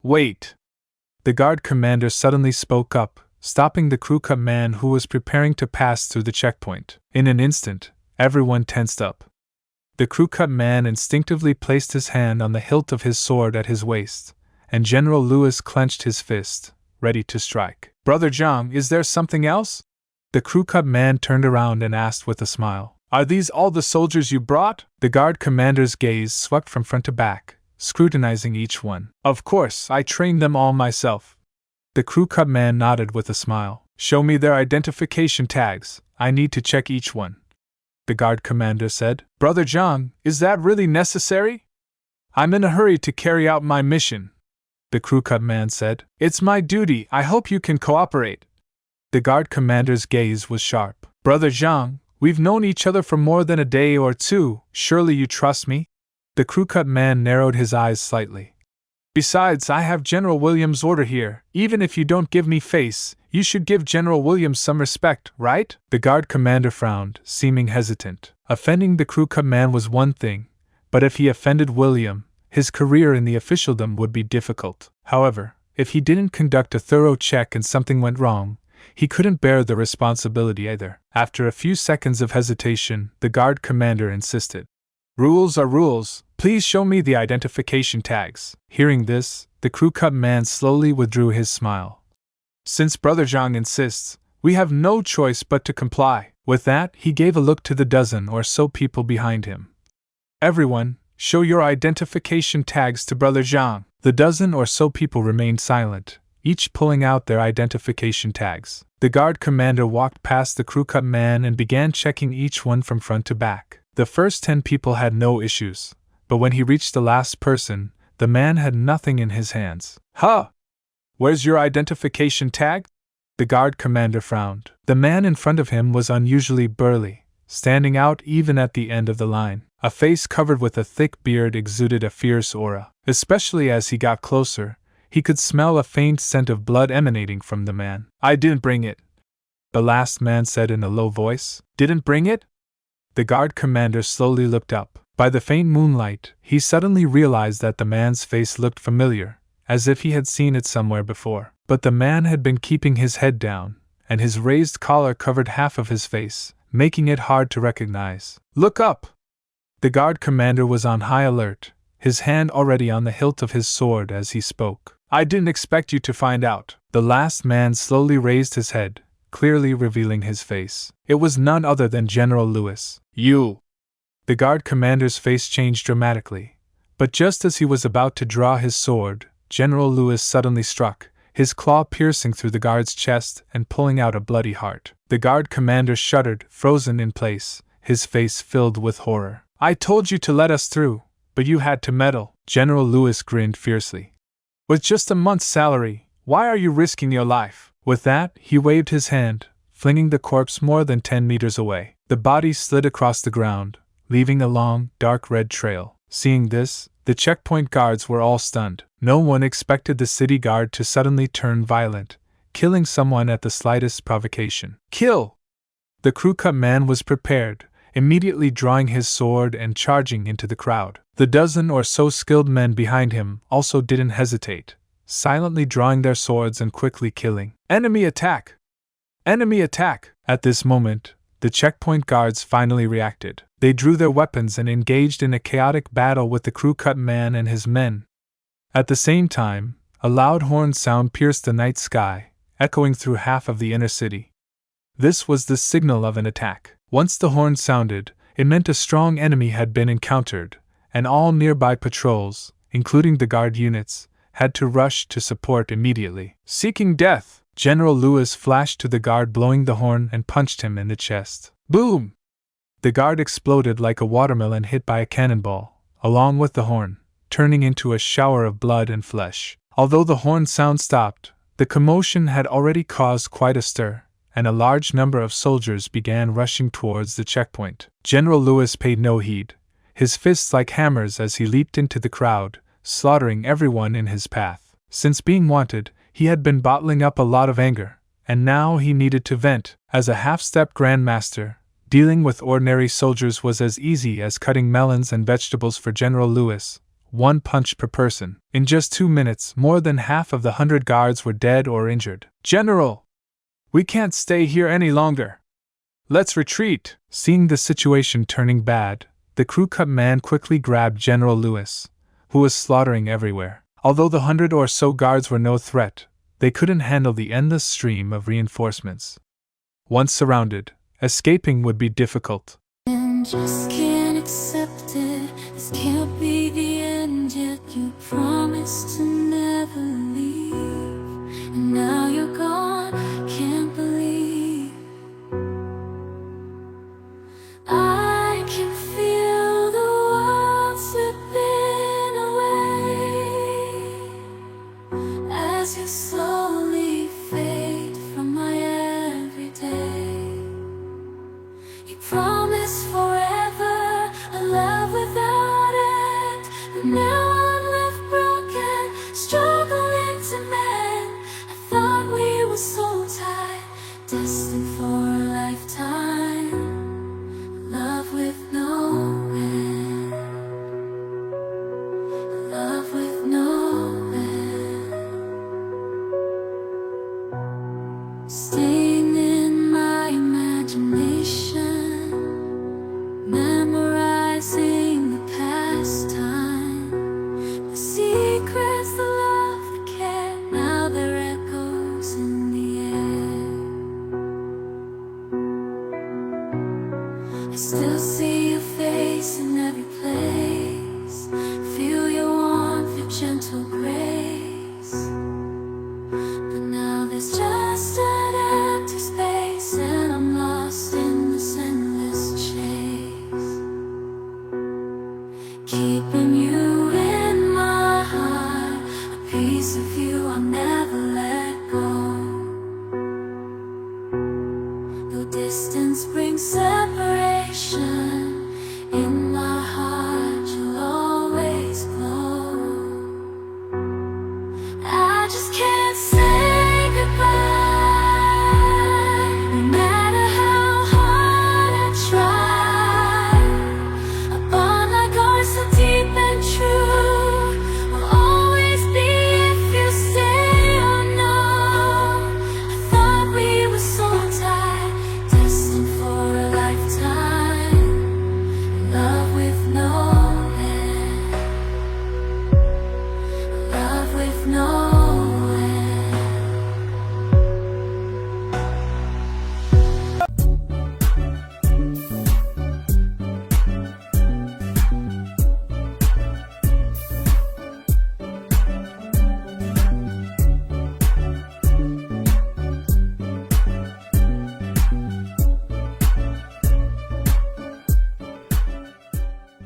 Wait! The guard commander suddenly spoke up, stopping the crew cut man who was preparing to pass through the checkpoint. In an instant, everyone tensed up. The crew cut man instinctively placed his hand on the hilt of his sword at his waist, and General Lewis clenched his fist, ready to strike. Brother Zhang, is there something else? The crew cut man turned around and asked with a smile. Are these all the soldiers you brought? The guard commander's gaze swept from front to back, scrutinizing each one. Of course, I trained them all myself. The crew cut man nodded with a smile. Show me their identification tags, I need to check each one. The guard commander said. Brother Zhang, is that really necessary? I'm in a hurry to carry out my mission. The crew cut man said. It's my duty, I hope you can cooperate. The guard commander's gaze was sharp. Brother Zhang, we've known each other for more than a day or two, surely you trust me? The crew cut man narrowed his eyes slightly. Besides, I have General Williams' order here. Even if you don't give me face, you should give General Williams some respect, right? The guard commander frowned, seeming hesitant. Offending the crew cut man was one thing, but if he offended William, his career in the officialdom would be difficult. However, if he didn't conduct a thorough check and something went wrong, he couldn't bear the responsibility either. After a few seconds of hesitation, the guard commander insisted. Rules are rules, please show me the identification tags. Hearing this, the crew cut man slowly withdrew his smile. Since Brother Zhang insists, we have no choice but to comply. With that, he gave a look to the dozen or so people behind him. Everyone, show your identification tags to Brother Zhang. The dozen or so people remained silent, each pulling out their identification tags. The guard commander walked past the crew cut man and began checking each one from front to back. The first 10 people had no issues, but when he reached the last person, the man had nothing in his hands. Huh! Where's your identification tag? The guard commander frowned. The man in front of him was unusually burly, standing out even at the end of the line. A face covered with a thick beard exuded a fierce aura. Especially as he got closer, he could smell a faint scent of blood emanating from the man. I didn't bring it, the last man said in a low voice. Didn't bring it? The guard commander slowly looked up. By the faint moonlight, he suddenly realized that the man's face looked familiar, as if he had seen it somewhere before. But the man had been keeping his head down, and his raised collar covered half of his face, making it hard to recognize. Look up! The guard commander was on high alert, his hand already on the hilt of his sword as he spoke. I didn't expect you to find out. The last man slowly raised his head, clearly revealing his face. It was none other than General Lewis. You! The guard commander's face changed dramatically, but just as he was about to draw his sword, General Lewis suddenly struck, his claw piercing through the guard's chest and pulling out a bloody heart. The guard commander shuddered, frozen in place, his face filled with horror. I told you to let us through, but you had to meddle. General Lewis grinned fiercely. With just a month's salary, why are you risking your life? With that, he waved his hand, flinging the corpse more than 10 meters away. The body slid across the ground, leaving a long, dark red trail. Seeing this, the checkpoint guards were all stunned. No one expected the city guard to suddenly turn violent, killing someone at the slightest provocation. Kill! The crew cut man was prepared, immediately drawing his sword and charging into the crowd. The dozen or so skilled men behind him also didn't hesitate, silently drawing their swords and quickly killing. Enemy attack! Enemy attack! At this moment, the checkpoint guards finally reacted. They drew their weapons and engaged in a chaotic battle with the crew cut man and his men. At the same time, a loud horn sound pierced the night sky, echoing through half of the inner city. This was the signal of an attack. Once the horn sounded, it meant a strong enemy had been encountered, and all nearby patrols, including the guard units, had to rush to support immediately. Seeking death, General Lewis flashed to the guard blowing the horn and punched him in the chest. Boom! The guard exploded like a watermelon hit by a cannonball, along with the horn, turning into a shower of blood and flesh. Although the horn sound stopped, the commotion had already caused quite a stir, and a large number of soldiers began rushing towards the checkpoint. General Lewis paid no heed, his fists like hammers as he leaped into the crowd, slaughtering everyone in his path. Since being wanted, he had been bottling up a lot of anger, and now he needed to vent. As a half-step grandmaster, dealing with ordinary soldiers was as easy as cutting melons and vegetables for General Lewis, 1 punch per person. In just 2 minutes, more than half of the 100 guards were dead or injured. "General! We can't stay here any longer. Let's retreat!" Seeing the situation turning bad, the crew cut man quickly grabbed General Lewis, who was slaughtering everywhere. Although the 100 or so guards were no threat, they couldn't handle the endless stream of reinforcements. Once surrounded, escaping would be difficult. And just can't accept it. This can't be the end yet. You promised to never leave, and now you're gone. Can't believe I can feel the world slipping away as you slowly fade from my everyday. You promised forever a love without end, but now I'm left broken, struggling to mend. I thought we were so tight, destined for a lifetime, love with no end, love with no end. Staying in my imagination, memorizing the past time, the secrets, the love, the care. Now they're echoes in the air. I still see your face in every place, feel your warmth, your gentle grace. But now there's just an empty space, and I'm lost in this endless chase. Keeping you in my heart, a piece of you I'll never let go. Though distance